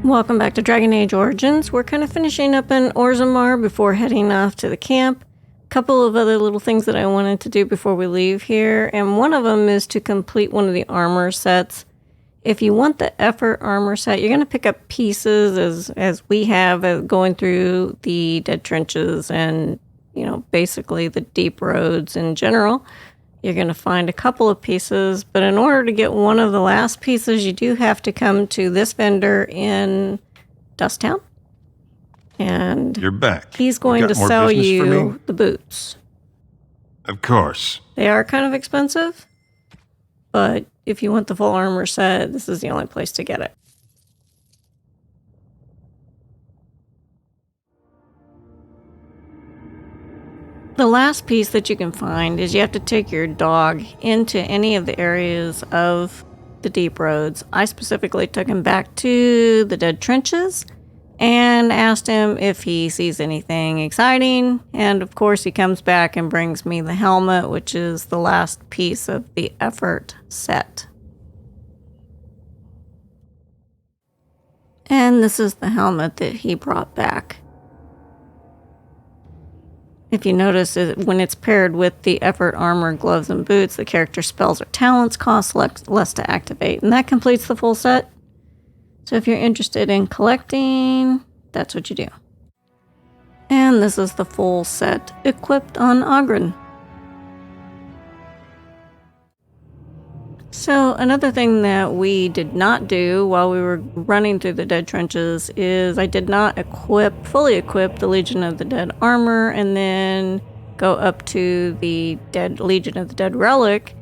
Welcome back to Dragon Age Origins. We're kind of finishing up in Orzammar before heading off to the camp. A couple of other little things that I wanted to do before we leave here, and one of them is to complete one of the armor sets. If you want the effort armor set, you're going to pick up pieces as we have going through the dead trenches and, basically the deep roads in general. You're going to find a couple of pieces, but in order to get one of the last pieces, you do have to come to this vendor in Dusttown. And you're back. He's going to sell you the boots. Of course. They are kind of expensive, but if you want the full armor set, this is the only place to get it. The last piece that you can find is you have to take your dog into any of the areas of the deep roads. I specifically took him back to the dead trenches and asked him if he sees anything exciting. And of course, he comes back and brings me the helmet, which is the last piece of the effort set. And this is the helmet that he brought back. If you notice, when it's paired with the effort armor, gloves, and boots, the character's spells or talents cost less to activate, and that completes the full set. So if you're interested in collecting, that's what you do. And this is the full set equipped on Ogren. So another thing that we did not do while we were running through the dead trenches is I did not fully equip the Legion of the Dead armor and then go up to the Legion of the Dead relic.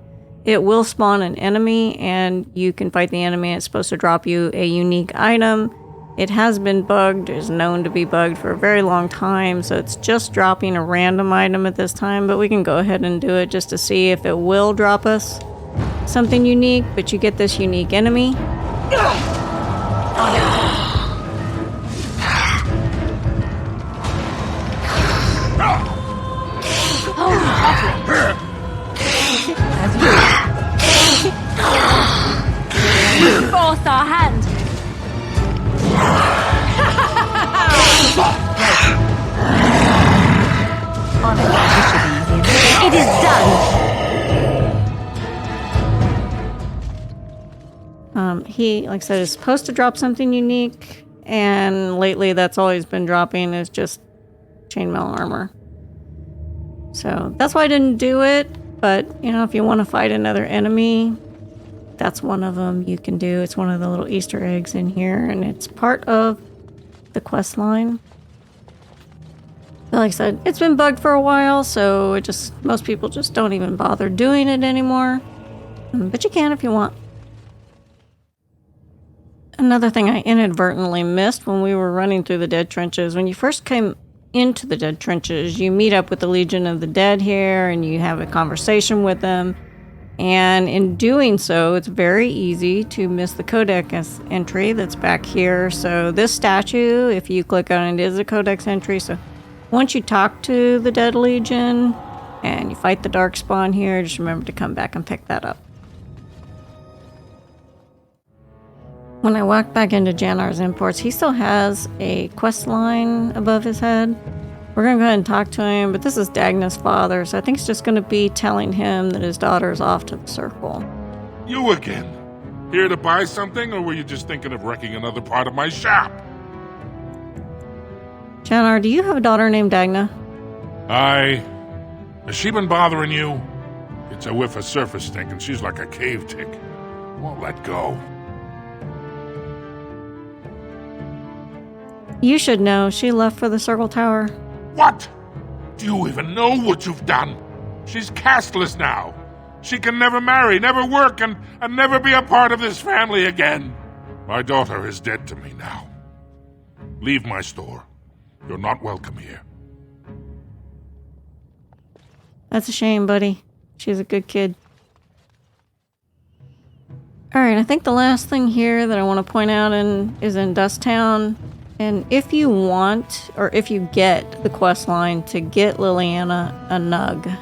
It will spawn an enemy and you can fight the enemy. It's supposed to drop you a unique item. It has been bugged, is known to be bugged for a very long time, so it's just dropping a random item at this time, but we can go ahead and do it just to see if it will drop us something unique, but you get this unique enemy. Force our hand. It is done. He, like I said, is supposed to drop something unique, and lately that's all he's been dropping is just chainmail armor. So that's why I didn't do it, but, if you want to fight another enemy, that's one of them you can do. It's one of the little Easter eggs in here, and it's part of the quest line. But like I said, it's been bugged for a while, so most people just don't even bother doing it anymore. But you can if you want. Another thing I inadvertently missed when we were running through the dead trenches, when you first came into the dead trenches, you meet up with the Legion of the Dead here and you have a conversation with them. And in doing so, it's very easy to miss the codex entry that's back here. So this statue, if you click on it, is a codex entry. So once you talk to the Dead Legion and you fight the Darkspawn here, just remember to come back and pick that up. When I walked back into Janar's Imports, he still has a quest line above his head. We're going to go ahead and talk to him, but this is Dagna's father, so I think it's just going to be telling him that his daughter is off to the circle. You again? Here to buy something, or were you just thinking of wrecking another part of my shop? Janar, do you have a daughter named Dagna? Has she been bothering you? It's a whiff of surface stink, and she's like a cave tick. Won't let go. You should know. She left for the Circle Tower. What? Do you even know what you've done? She's castless now. She can never marry, never work, and never be a part of this family again. My daughter is dead to me now. Leave my store. You're not welcome here. That's a shame, buddy. She's a good kid. Alright, I think the last thing here that I want to point out is in Dusttown. And if you want, or if you get the quest line to get Liliana a nug,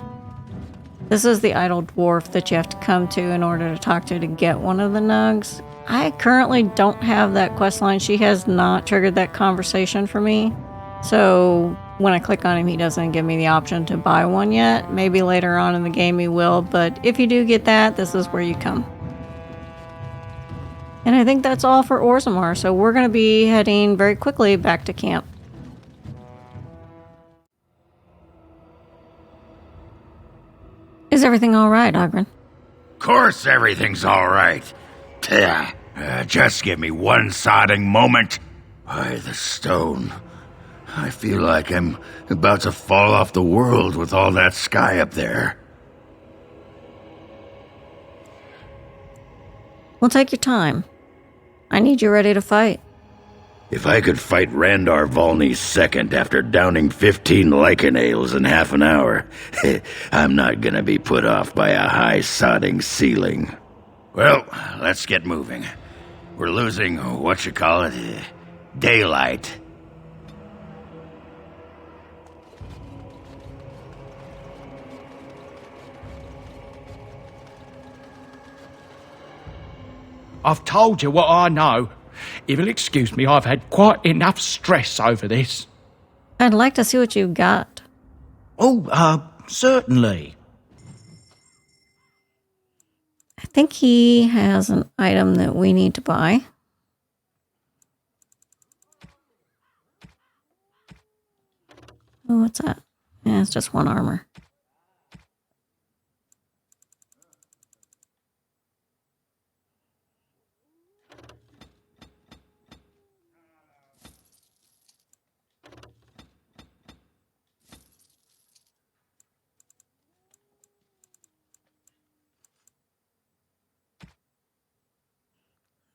this is the idle dwarf that you have to come to in order to talk to get one of the nugs. I currently don't have that quest line. She has not triggered that conversation for me. So when I click on him, he doesn't give me the option to buy one yet. Maybe later on in the game he will, but if you do get that, this is where you come. And I think that's all for Orzammar, so we're going to be heading very quickly back to camp. Is everything all right, Ogren? Of course everything's all right. Just give me one sodding moment. By the stone. I feel like I'm about to fall off the world with all that sky up there. Well, take your time. I need you ready to fight. If I could fight Randar Volney's second after downing 15 lichen ales in half an hour, I'm not gonna be put off by a high sodding ceiling. Well, let's get moving. We're losing, daylight. I've told you what I know. If you'll excuse me, I've had quite enough stress over this. I'd like to see what you got. Oh, certainly. I think he has an item that we need to buy. Oh, what's that? Yeah, it's just one armor.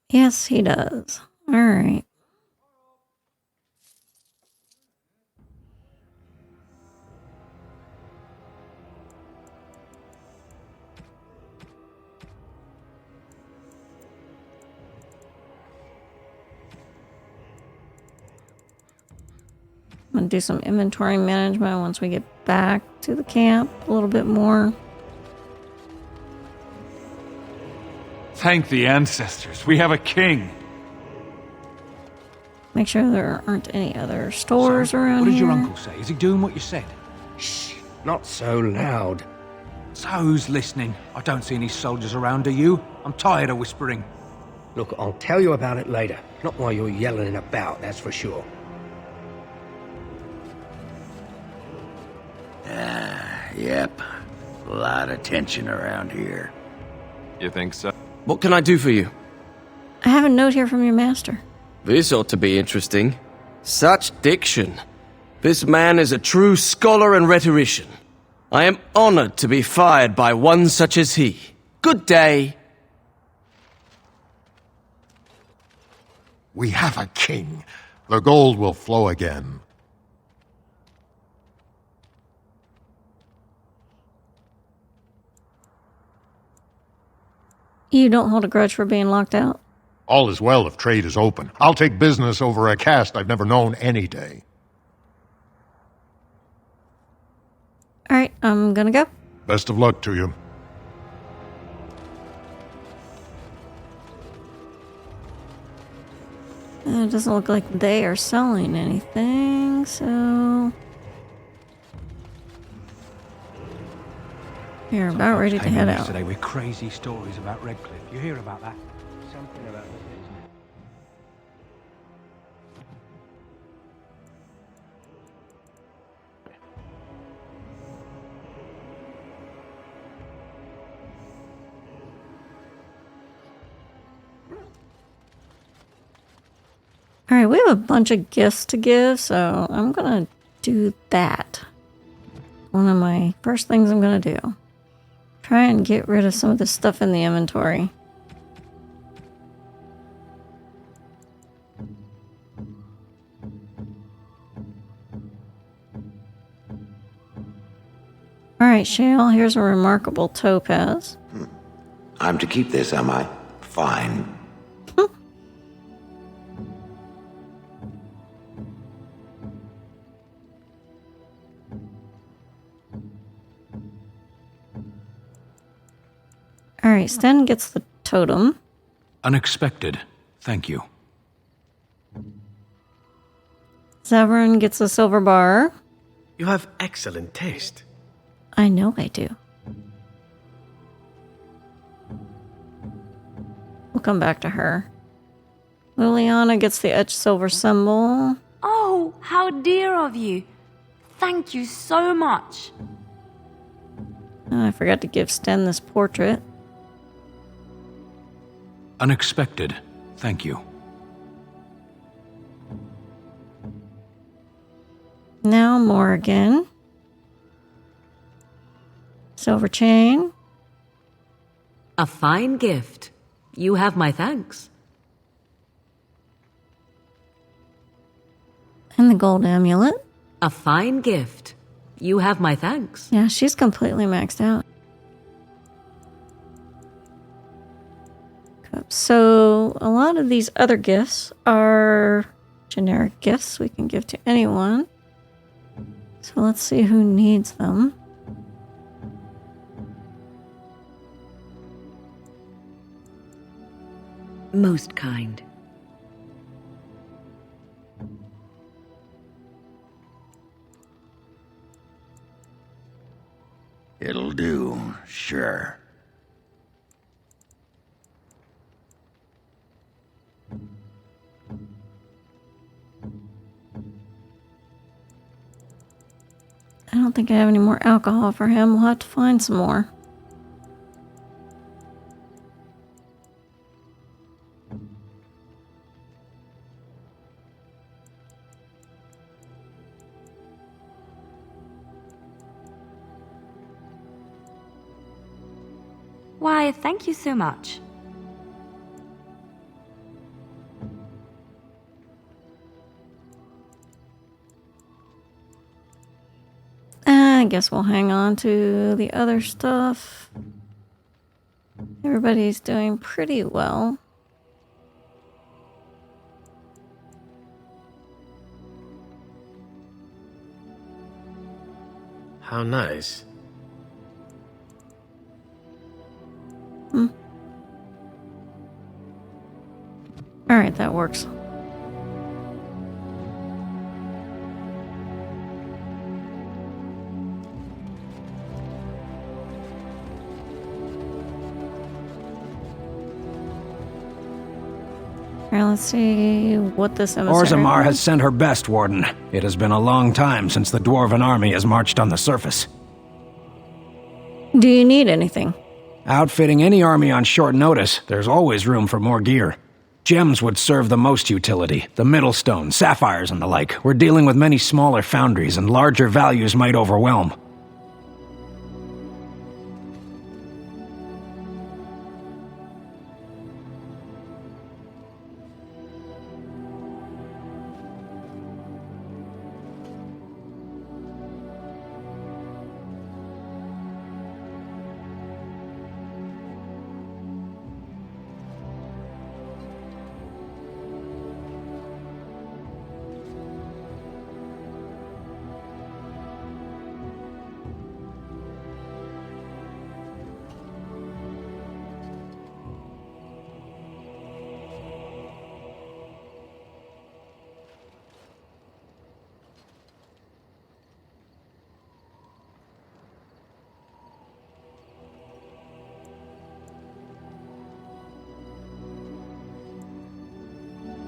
Yes, he does. All right. I'm going to do some inventory management once we get back to the camp a little bit more. Thank the ancestors. We have a king. Make sure there aren't any other stores around What did here. your uncle say? Is he doing what you said? Shh, not so loud. So who's listening? I don't see any soldiers around, do you? I'm tired of whispering. Look, I'll tell you about it later. Not while you're yelling about, that's for sure. Yep. A lot of tension around here. You think so? What can I do for you? I have a note here from your master. This ought to be interesting. Such diction. This man is a true scholar and rhetorician. I am honored to be fired by one such as he. Good day. We have a king. The gold will flow again. You don't hold a grudge for being locked out? All is well if trade is open. I'll take business over a caste I've never known any day. All right, I'm gonna go. Best of luck to you. It doesn't look like they are selling anything, so... You're about ready to Came head in out. yesterday with crazy stories about Redcliffe. You hear about that? Something about the business. All right, we have a bunch of gifts to give, so I'm gonna do that. One of my first things I'm gonna do. Try and get rid of some of the stuff in the inventory. All right, Shale, here's a remarkable topaz. I'm to keep this, am I? Fine. All right, Sten gets the totem. Unexpected. Thank you. Severin gets a silver bar. You have excellent taste. I know I do. We'll come back to her. Liliana gets the etched silver symbol. Oh, how dear of you. Thank you so much. I forgot to give Sten this portrait. Unexpected. Thank you. Now Morgan. Silver chain. A fine gift. You have my thanks. And the gold amulet. A fine gift. You have my thanks. Yeah, she's completely maxed out. So a lot of these other gifts are generic gifts we can give to anyone. So let's see who needs them. Most kind. It'll do, sure. I don't think I have any more alcohol for him. We'll have to find some more. Why, thank you so much. I guess we'll hang on to the other stuff. Everybody's doing pretty well. How nice. All right, that works. All right, let's see what this emissary... Orzammar has sent her best, Warden. It has been a long time since the Dwarven army has marched on the surface. Do you need anything? Outfitting any army on short notice, there's always room for more gear. Gems would serve the most utility, the Middlestone, sapphires and the like. We're dealing with many smaller foundries and larger values might overwhelm.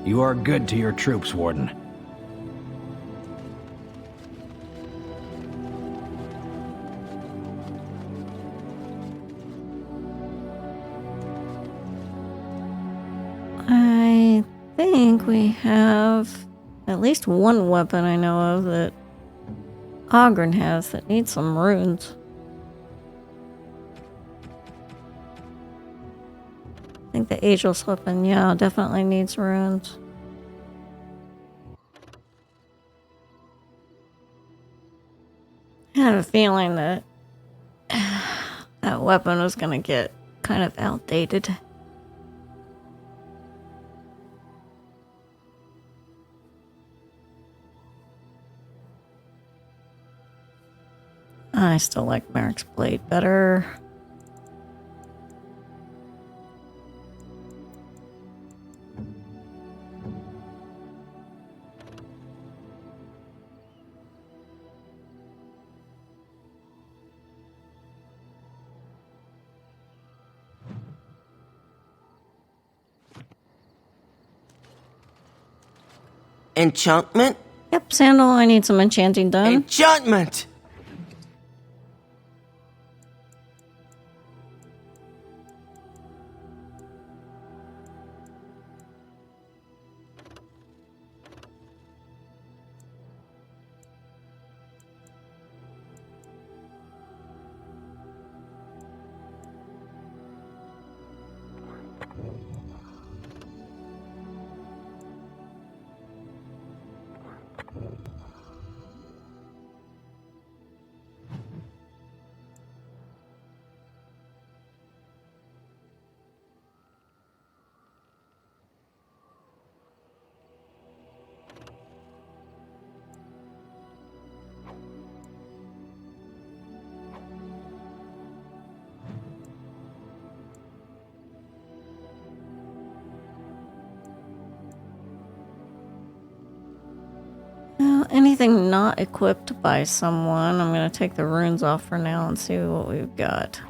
You are good to your troops, Warden. I think we have at least one weapon I know of that Ogren has that needs some runes. I think the Ageless weapon, yeah, definitely needs runes. I had a feeling that that weapon was going to get kind of outdated. I still like Merrick's blade better. Enchantment? Yep, Sandal, I need some enchanting done. Enchantment! Anything not equipped by someone, I'm going to take the runes off for now and see what we've got.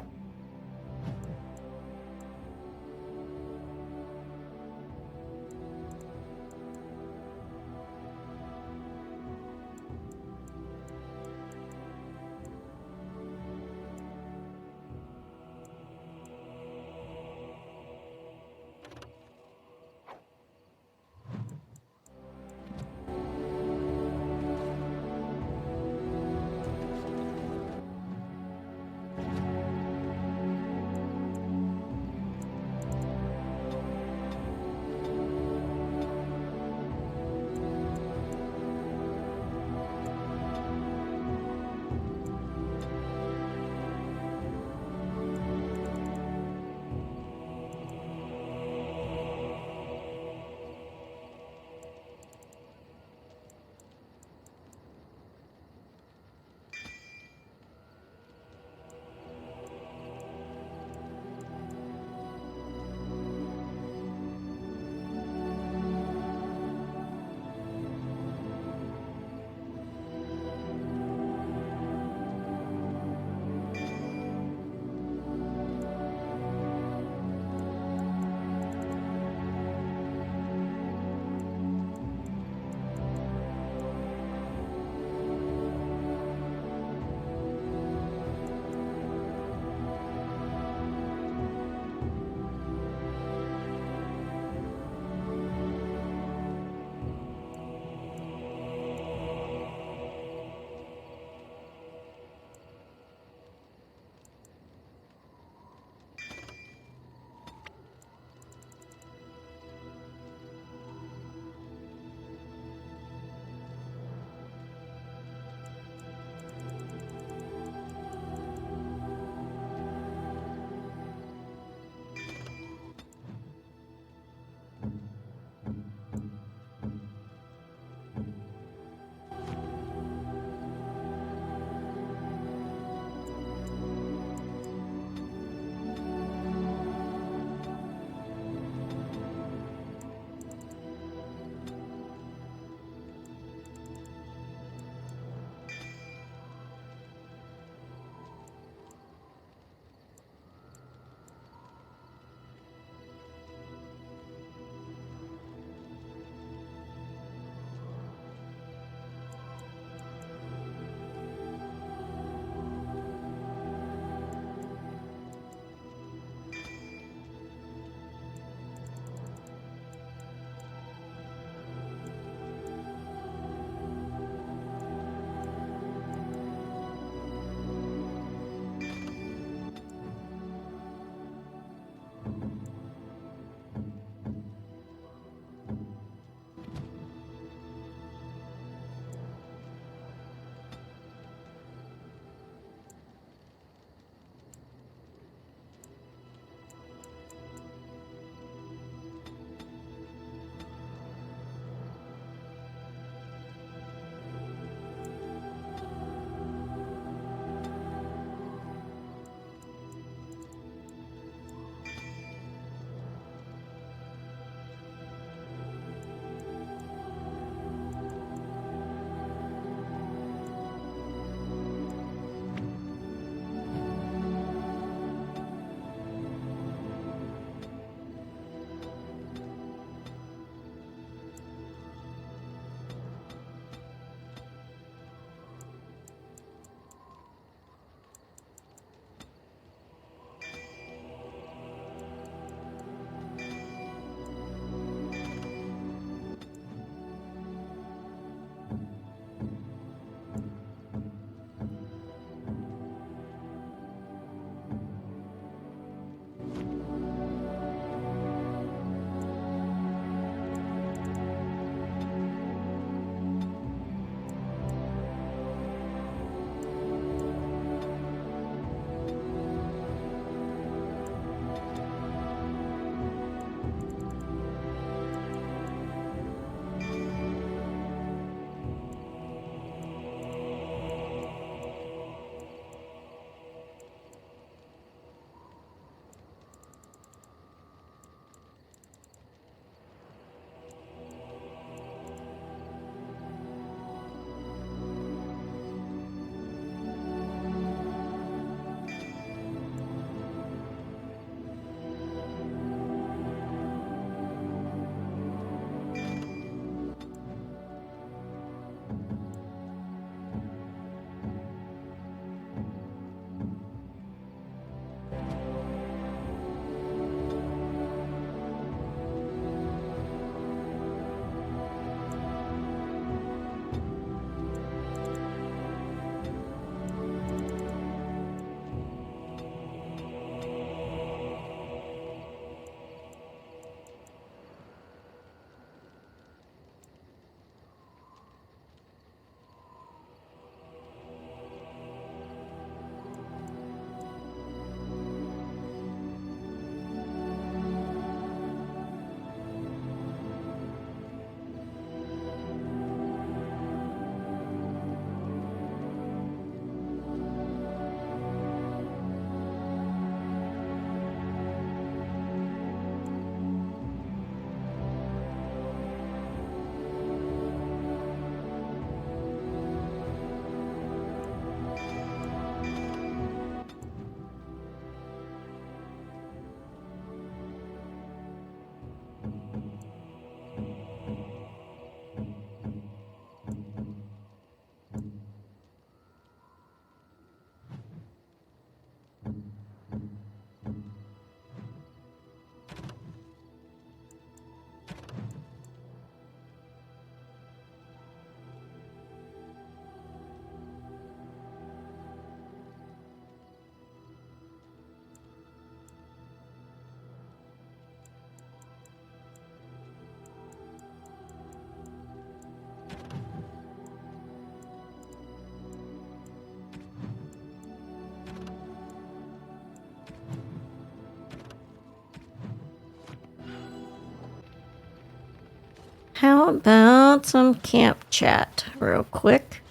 How about some camp chat real quick?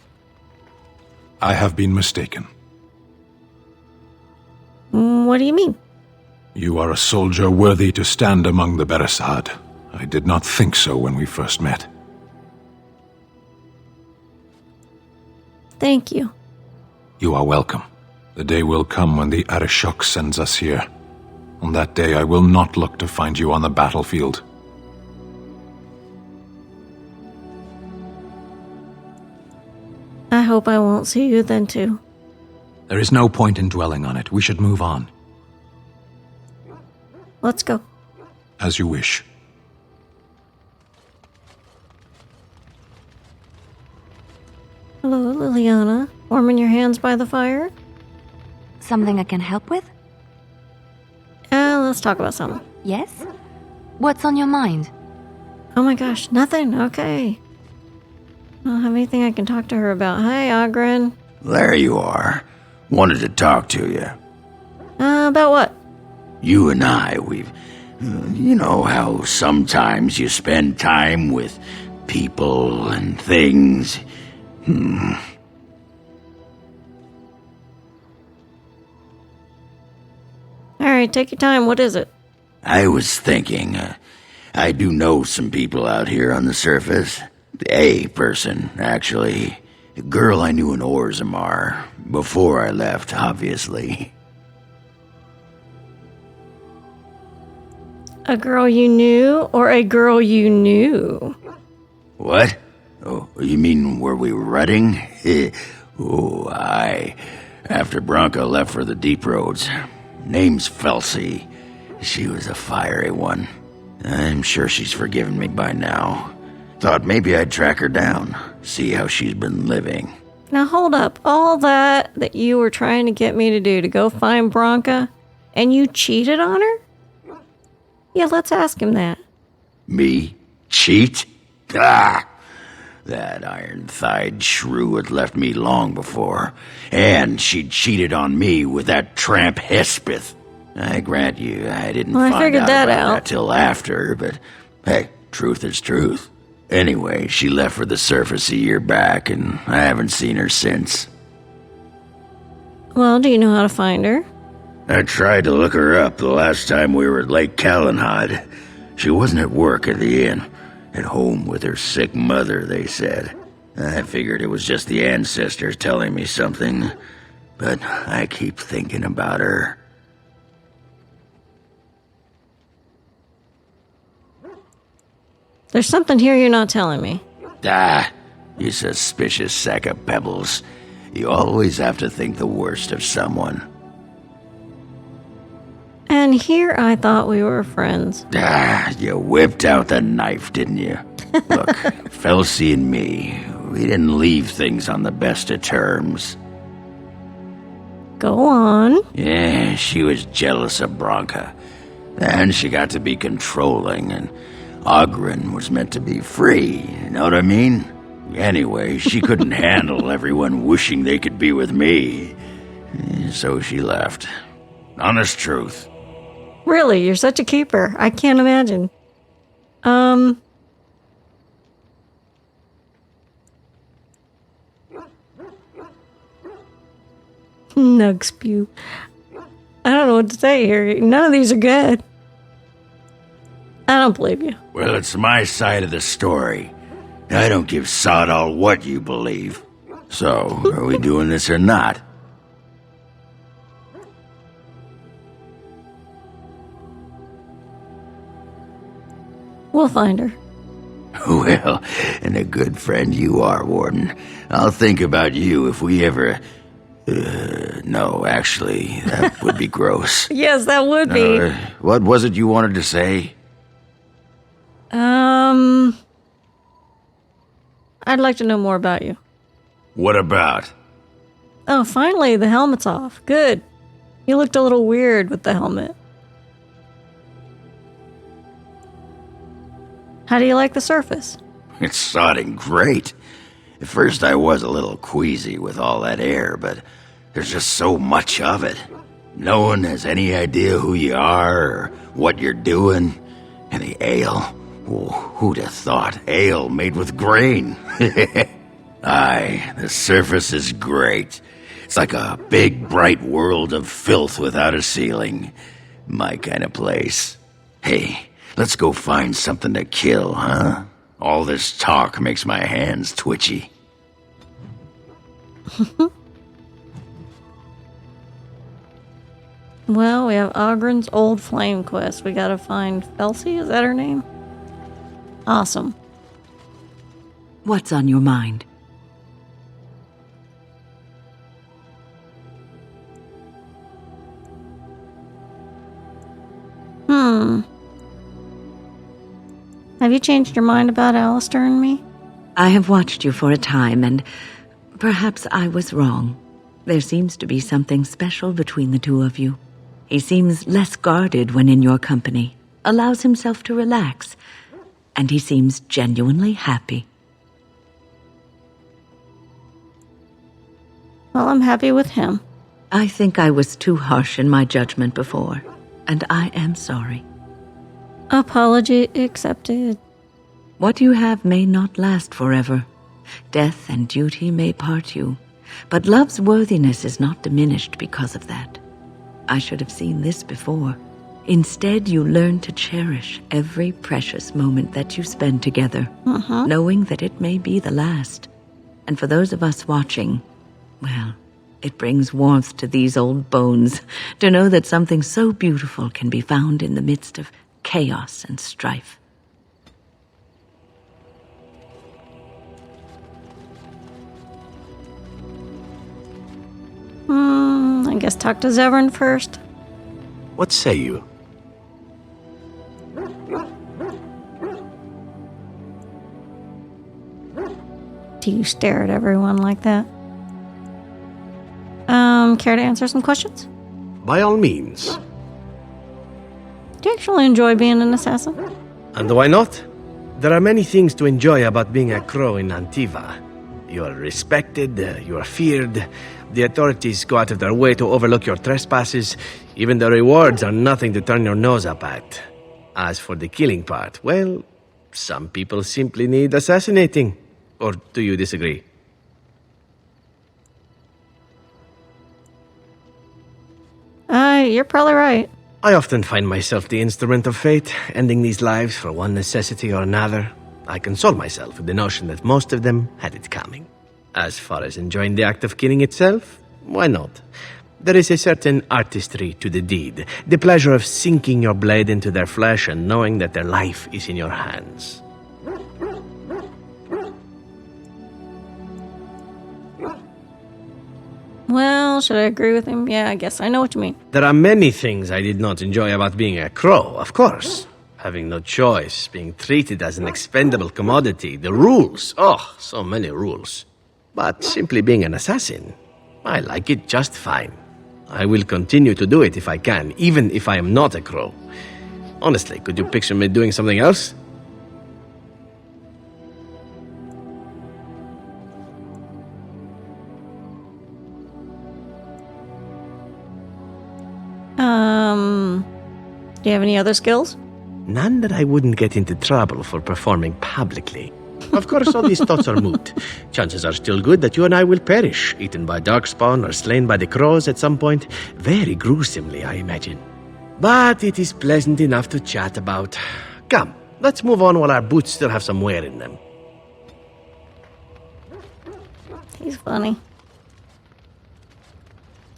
I have been mistaken. What do you mean? You are a soldier worthy to stand among the Beresad. I did not think so when we first met. Thank you. You are welcome. The day will come when the Arishok sends us here. On that day, I will not look to find you on the battlefield. I hope I won't see you then, too. There is no point in dwelling on it. We should move on. Let's go. As you wish. Hello, Liliana. Warming your hands by the fire? Something I can help with? Let's talk about something. Yes? What's on your mind? Oh my gosh, nothing. Okay. I don't have anything I can talk to her about. Hi, Ogren. There you are. Wanted to talk to you. About what? You and I, we've... You know how sometimes you spend time with people and things. Alright, take your time. What is it? I was thinking, I do know some people out here on the surface. A person, actually. A girl I knew in Orzammar. Before I left, obviously. A girl you knew or a girl you knew? What? Oh, you mean where we were running? Oh, aye. After Bronca left for the deep roads. Name's Felsi. She was a fiery one. I'm sure she's forgiven me by now. Thought maybe I'd track her down, see how she's been living. Now hold up. All that you were trying to get me to do to go find Bronca, and you cheated on her? Yeah, let's ask him that. Me? Cheat? Ah! That iron-thighed shrew had left me long before, and she'd cheated on me with that tramp Hespeth. I grant you, I didn't I find figured out that about out. that till after, but hey, truth is truth. Anyway, she left for the surface a year back, and I haven't seen her since. Well, do you know how to find her? I tried to look her up the last time we were at Lake Calenhad. She wasn't at work at the inn. At home with her sick mother, they said. I figured it was just the ancestors telling me something, but I keep thinking about her. There's something here you're not telling me. Ah, you suspicious sack of pebbles. You always have to think the worst of someone. And here I thought we were friends. Ah, you whipped out the knife, didn't you? Look, Felsi and me, we didn't leave things on the best of terms. Go on. Yeah, she was jealous of Bronca. And she got to be controlling, and Ogren was meant to be free, you know what I mean? Anyway, she couldn't handle everyone wishing they could be with me. So she left. Honest truth. Really, you're such a keeper. I can't imagine. Nug spew. I don't know what to say here. None of these are good. I don't believe you. Well, it's my side of the story. I don't give sod all what you believe. So, are we doing this or not? We'll find her. Well, and a good friend you are, Warden. I'll think about you if we ever... no, actually, that would be gross. Yes, that would be. What was it you wanted to say? I'd like to know more about you. What about? Oh, finally, the helmet's off. Good. You looked a little weird with the helmet. How do you like the surface? It's sodding great. At first I was a little queasy with all that air, but there's just so much of it. No one has any idea who you are or what you're doing. And the ale. Oh, who'd have thought? Ale made with grain. Aye, the surface is great. It's like a big, bright world of filth without a ceiling. My kind of place. Hey, let's go find something to kill, huh? All this talk makes my hands twitchy. Well, we have Ogren's Old Flame quest. We gotta find Felsie, is that her name? Awesome. What's on your mind? Have you changed your mind about Alistair and me? I have watched you for a time, and perhaps I was wrong. There seems to be something special between the two of you. He seems less guarded when in your company, allows himself to relax, and he seems genuinely happy. Well, I'm happy with him. I think I was too harsh in my judgment before, and I am sorry. Apology accepted. What you have may not last forever. Death and duty may part you, but love's worthiness is not diminished because of that. I should have seen this before. Instead, you learn to cherish every precious moment that you spend together, knowing that it may be the last. And for those of us watching, well, it brings warmth to these old bones to know that something so beautiful can be found in the midst of chaos and strife. I guess talk to Zevran first. What say you? Do you stare at everyone like that? Care to answer some questions? By all means. Do you actually enjoy being an assassin? And why not? There are many things to enjoy about being a crow in Antiva. You are respected, you are feared, the authorities go out of their way to overlook your trespasses, even the rewards are nothing to turn your nose up at. As for the killing part, well, some people simply need assassinating. Or do you disagree? You're probably right. I often find myself the instrument of fate, ending these lives for one necessity or another. I console myself with the notion that most of them had it coming. As far as enjoying the act of killing itself, why not? There is a certain artistry to the deed, the pleasure of sinking your blade into their flesh and knowing that their life is in your hands. Well, should I agree with him? Yeah, I guess I know what you mean. There are many things I did not enjoy about being a crow, of course. Having no choice, being treated as an expendable commodity, the rules, oh, so many rules. But simply being an assassin, I like it just fine. I will continue to do it if I can, even if I am not a crow. Honestly, could you picture me doing something else? Do you have any other skills? None that I wouldn't get into trouble for performing publicly. Of course, all these thoughts are moot. Chances are still good that you and I will perish, eaten by darkspawn or slain by the crows at some point. Very gruesomely, I imagine. But it is pleasant enough to chat about. Come, let's move on while our boots still have some wear in them. He's funny.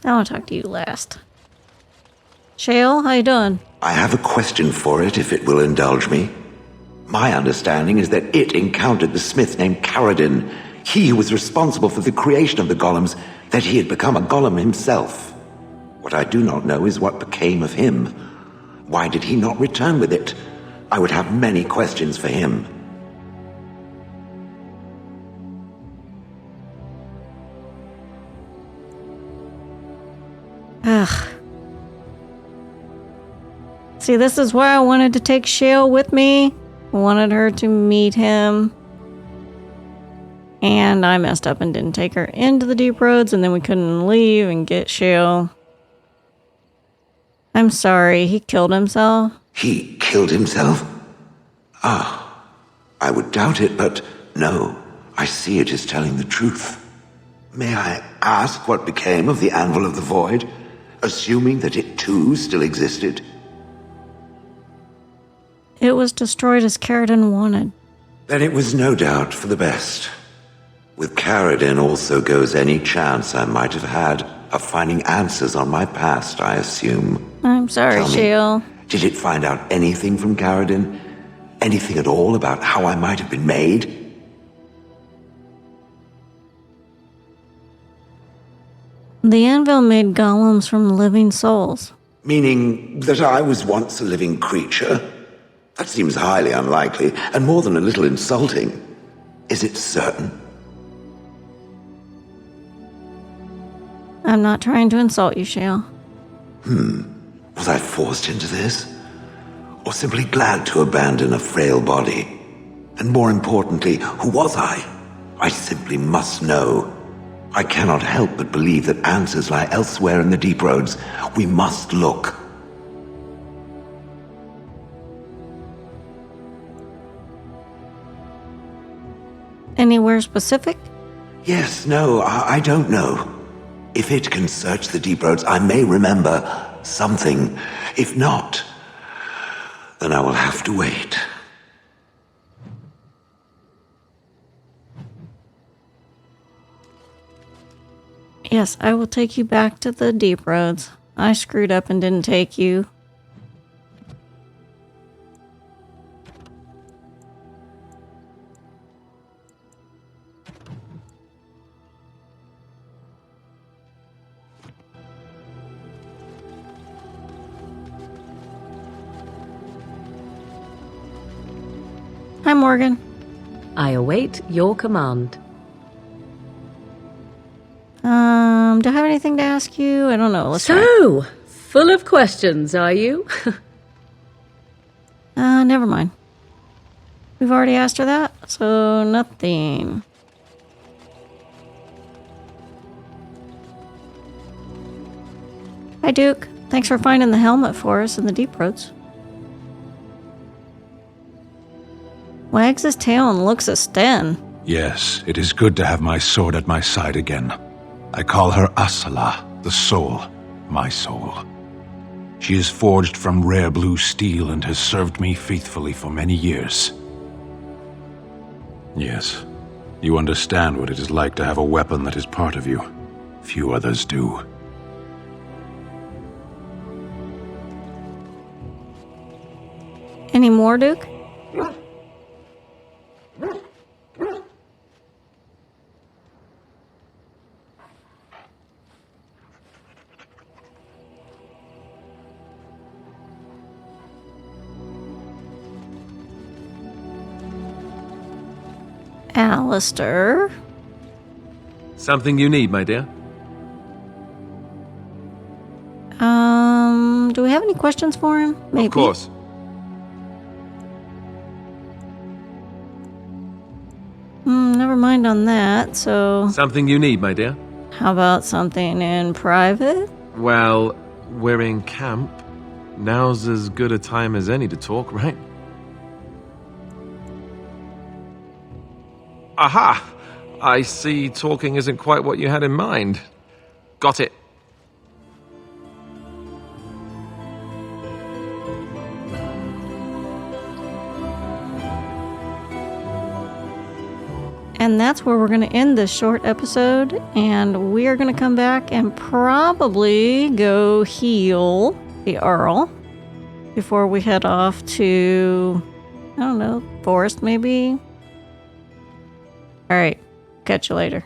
I want to talk to you last. Shale, how you doing? I have a question for it, if it will indulge me. My understanding is that it encountered the smith named Caradin. He who was responsible for the creation of the golems, that he had become a golem himself. What I do not know is what became of him. Why did he not return with it? I would have many questions for him. Ugh. See, this is why I wanted to take Shale with me. I wanted her to meet him. And I messed up and didn't take her into the deep roads, and then we couldn't leave and get Shale. I'm sorry, he killed himself. He killed himself? Ah. I would doubt it, but no, I see it is telling the truth. May I ask what became of the Anvil of the Void, assuming that it too still existed? It was destroyed as Cowgrlzroc wanted. Then it was no doubt for the best. With Cowgrlzroc also goes any chance I might have had of finding answers on my past, I assume. I'm sorry, Tell me, Shale. did it find out anything from Cowgrlzroc? Anything at all about how I might have been made? The anvil made golems from living souls. Meaning that I was once a living creature? That seems highly unlikely, and more than a little insulting. Is it certain? I'm not trying to insult you, Shale. Was I forced into this? Or simply glad to abandon a frail body? And more importantly, who was I? I simply must know. I cannot help but believe that answers lie elsewhere in the deep roads. We must look. Anywhere specific? Yes, no, I don't know. If it can search the deep roads, I may remember something. If not, then I will have to wait. Yes, I will take you back to the deep roads. I screwed up and didn't take you. Hi, Morgan. I await your command. Do I have anything to ask you? I don't know. Let's try. So, full of questions, are you? Never mind. We've already asked her that, so nothing. Hi, Duke. Thanks for finding the helmet for us in the deep roads. Wags his tail and looks at Sten. Yes, it is good to have my sword at my side again. I call her Asala, the soul, my soul. She is forged from rare blue steel and has served me faithfully for many years. Yes, you understand what it is like to have a weapon that is part of you. Few others do. Any more, Duke? Alistair? Something you need, my dear? Do we have any questions for him? Maybe. Of course. Never mind on that, so... Something you need, my dear? How about something in private? Well, we're in camp. Now's as good a time as any to talk, right? Aha! I see talking isn't quite what you had in mind. Got it. And that's where we're going to end this short episode. And we are going to come back and probably go heal the Earl before we head off to, I don't know, forest maybe? All right. Catch you later.